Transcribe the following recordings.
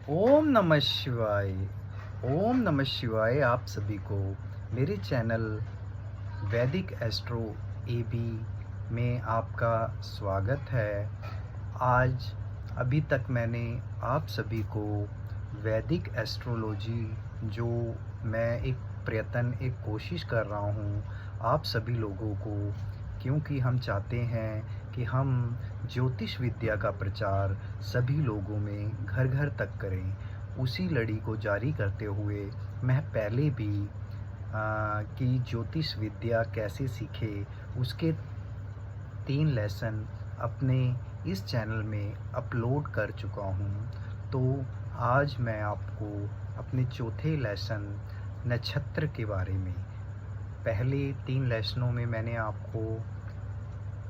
ओम नमः शिवाय। ओम नमः शिवाय। आप सभी को मेरे चैनल वैदिक एस्ट्रो एबी में आपका स्वागत है। आज अभी तक मैंने आप सभी को वैदिक एस्ट्रोलॉजी जो मैं एक कोशिश कर रहा हूँ आप सभी लोगों को, क्योंकि हम चाहते हैं कि हम ज्योतिष विद्या का प्रचार सभी लोगों में घर घर तक करें। उसी लड़ी को जारी करते हुए मैं पहले भी कि ज्योतिष विद्या कैसे सीखे उसके 3 लेसन अपने इस चैनल में अपलोड कर चुका हूँ। तो आज मैं आपको अपने चौथे लेसन नक्षत्र के बारे में, पहले 3 लेसनों में मैंने आपको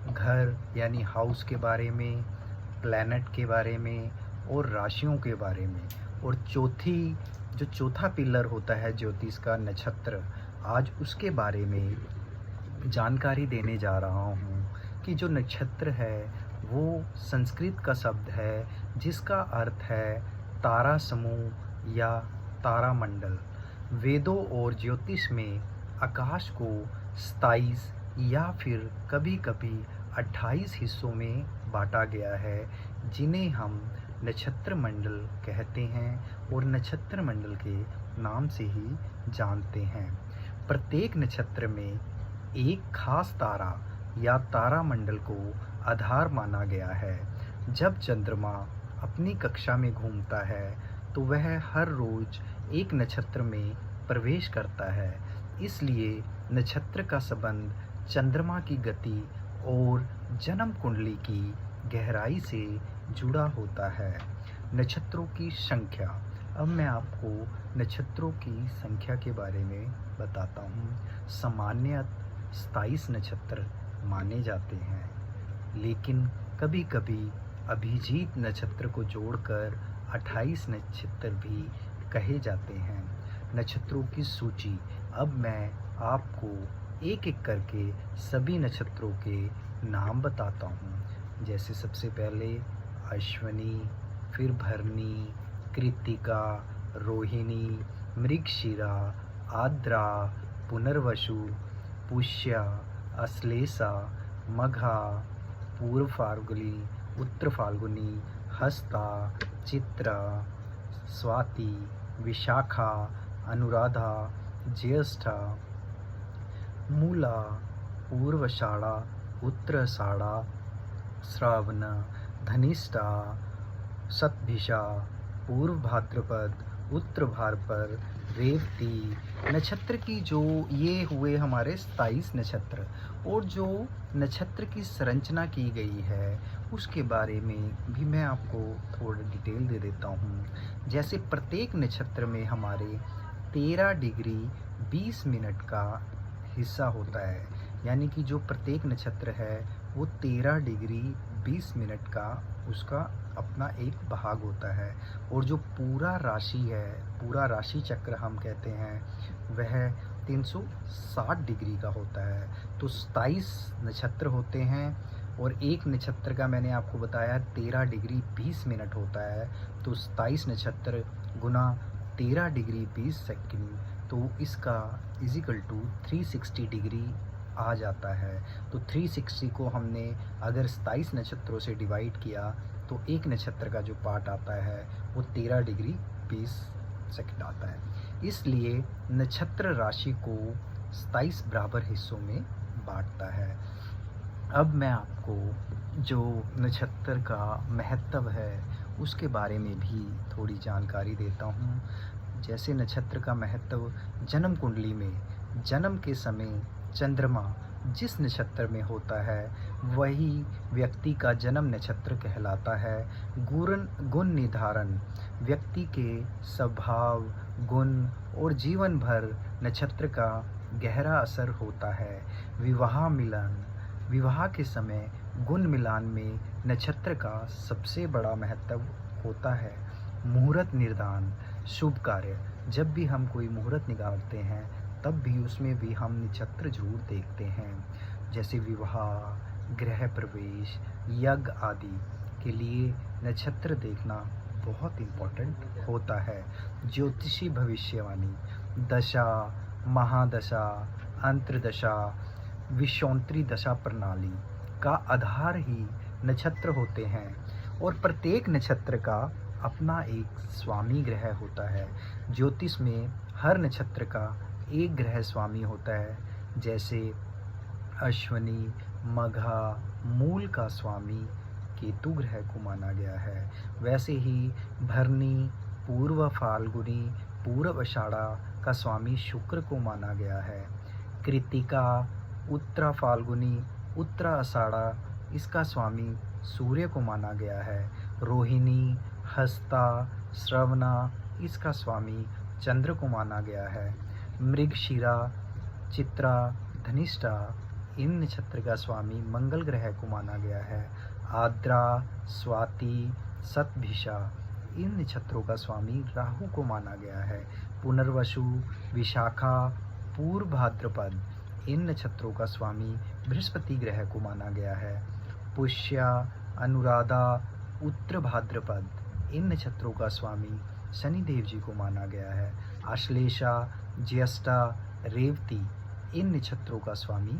घर यानी हाउस के बारे में, प्लैनेट के बारे में और राशियों के बारे में, और जो चौथा पिलर होता है ज्योतिष का, नक्षत्र, आज उसके बारे में जानकारी देने जा रहा हूँ। कि जो नक्षत्र है वो संस्कृत का शब्द है जिसका अर्थ है तारा समूह या तारामंडल। वेदों और ज्योतिष में आकाश को 27 या फिर कभी कभी 28 हिस्सों में बांटा गया है, जिन्हें हम नक्षत्र मंडल कहते हैं और नक्षत्र मंडल के नाम से ही जानते हैं। प्रत्येक नक्षत्र में एक खास तारा या तारामंडल को आधार माना गया है। जब चंद्रमा अपनी कक्षा में घूमता है तो वह हर रोज एक नक्षत्र में प्रवेश करता है। इसलिए नक्षत्र का संबंध चंद्रमा की गति और जन्म कुंडली की गहराई से जुड़ा होता है। नक्षत्रों की संख्या। अब मैं आपको नक्षत्रों की संख्या के बारे में बताता हूँ। सामान्यतः 27 नक्षत्र माने जाते हैं, लेकिन कभी कभी अभिजीत नक्षत्र को जोड़कर 28 नक्षत्र भी कहे जाते हैं। नक्षत्रों की सूची। अब मैं आपको एक एक करके सभी नक्षत्रों के नाम बताता हूँ। जैसे सबसे पहले अश्विनी, फिर भरणी, कृत्तिका, रोहिणी, मृगशिरा, आद्रा, पुनर्वसु, पुष्या, अश्लेषा, मघा, पूर्व फाल्गुनी, उत्तर फाल्गुनी, हस्ता, चित्रा, स्वाति, विशाखा, अनुराधा, ज्येष्ठा, मूला, पूर्वाषाढ़ा, उत्तराषाढ़ा, श्रावण, धनिष्ठा, शतभिषा, पूर्व भाद्रपद, उत्तर भाद्रपद, रेवती। नक्षत्र की जो ये हुए हमारे 27 नक्षत्र, और जो नक्षत्र की संरचना की गई है उसके बारे में भी मैं आपको थोड़ा डिटेल दे देता हूँ। जैसे प्रत्येक नक्षत्र में हमारे 13 डिग्री 20 मिनट का हिस्सा होता है, यानी कि जो प्रत्येक नक्षत्र है वो 13 डिग्री 20 मिनट का उसका अपना एक भाग होता है। और जो पूरा राशि है, पूरा राशि चक्र हम कहते हैं, वह 360 डिग्री का होता है। तो 27 नक्षत्र होते हैं और एक नक्षत्र का मैंने आपको बताया 13 डिग्री 20 मिनट होता है। तो 27 नक्षत्र गुना 13 डिग्री 20 सेकंड, तो इसका इजिकल टू 360 डिग्री आ जाता है। तो 360 को हमने अगर 27 नक्षत्रों से डिवाइड किया तो एक नक्षत्र का जो पार्ट आता है वो 13 डिग्री 20 सेकंड आता है। इसलिए नक्षत्र राशि को 27 बराबर हिस्सों में बांटता है। अब मैं आपको जो नक्षत्र का महत्व है उसके बारे में भी थोड़ी जानकारी देता हूँ। जैसे नक्षत्र का महत्व, जन्म कुंडली में जन्म के समय चंद्रमा जिस नक्षत्र में होता है वही व्यक्ति का जन्म नक्षत्र कहलाता है। गुण निर्धारण। व्यक्ति के स्वभाव, गुण और जीवन भर नक्षत्र का गहरा असर होता है। विवाह मिलन। विवाह के समय गुण मिलान में नक्षत्र का सबसे बड़ा महत्व होता है। मुहूर्त निर्धारण। शुभ कार्य। जब भी हम कोई मुहूर्त निकालते हैं तब भी उसमें भी हम नक्षत्र जरूर देखते हैं। जैसे विवाह, गृह प्रवेश, यज्ञ आदि के लिए नक्षत्र देखना बहुत इम्पोर्टेंट होता है। ज्योतिषी भविष्यवाणी, दशा, महादशा, अंतर्दशा, विषौंतरी दशा प्रणाली का आधार ही नक्षत्र होते हैं और प्रत्येक नक्षत्र का अपना एक स्वामी ग्रह होता है। ज्योतिष में हर नक्षत्र का एक ग्रह स्वामी होता है। जैसे अश्विनी, मघा, मूल का स्वामी केतु ग्रह को माना गया है, वैसे ही भरनी, पूर्व फाल्गुनी, पूर्व आषाढ़ा का स्वामी शुक्र को माना गया है। कृतिका, उत्तरा फाल्गुनी, उत्तरा आषाढ़ा, इसका स्वामी सूर्य को माना गया है। रोहिणी, हस्ता, श्रवणा, इसका स्वामी चंद्र को माना गया है। मृगशिरा, चित्रा, धनिष्ठा, इन नक्षत्र का स्वामी मंगल ग्रह को माना गया है। आद्रा, स्वाति, शतभिषा, इन नक्षत्रों का स्वामी राहु को माना गया है। पुनर्वसु, विशाखा, पूर्व भाद्रपद, इन नक्षत्रों का स्वामी बृहस्पति ग्रह को माना गया है। पुष्या, अनुराधा, उत्तर भाद्रपद, इन नक्षत्रों का स्वामी शनिदेव जी को माना गया है। आश्लेषा, ज्येष्ठा, रेवती, इन नक्षत्रों का स्वामी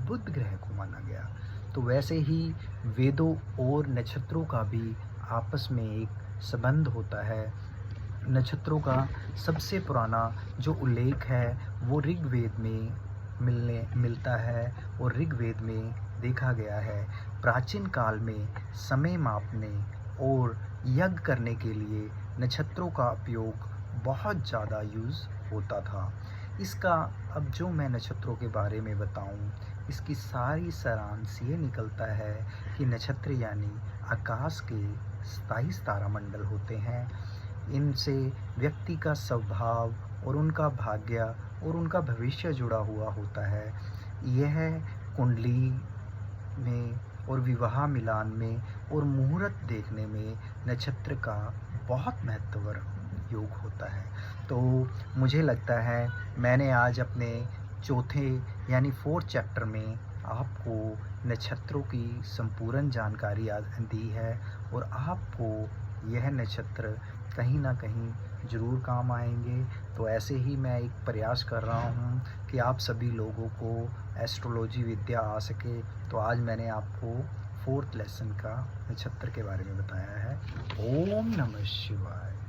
बुध ग्रह को माना गया। तो वैसे ही वेदों और नक्षत्रों का भी आपस में एक संबंध होता है। नक्षत्रों का सबसे पुराना जो उल्लेख है वो ऋग्वेद में मिलता है और ऋग्वेद में देखा गया है। प्राचीन काल में समय मापने और यज्ञ करने के लिए नक्षत्रों का उपयोग बहुत ज़्यादा यूज़ होता था। इसका अब जो मैं नक्षत्रों के बारे में बताऊं, इसकी सारी सारांश ये निकलता है कि नक्षत्र यानी आकाश के 27 तारामंडल होते हैं। इनसे व्यक्ति का स्वभाव और उनका भाग्य और उनका भविष्य जुड़ा हुआ होता है। यह कुंडली में और विवाह मिलान में और मुहूर्त देखने में नक्षत्र का बहुत महत्वपूर्ण योग होता है। तो मुझे लगता है मैंने आज अपने चौथे यानी 4th चैप्टर में आपको नक्षत्रों की संपूर्ण जानकारी दी है और आपको यह नक्षत्र कहीं ना कहीं ज़रूर काम आएंगे। तो ऐसे ही मैं एक प्रयास कर रहा हूँ कि आप सभी लोगों को एस्ट्रोलॉजी विद्या आ सके। तो आज मैंने आपको 4th लेसन का नक्षत्र के बारे में बताया है। ओम नमः शिवाय।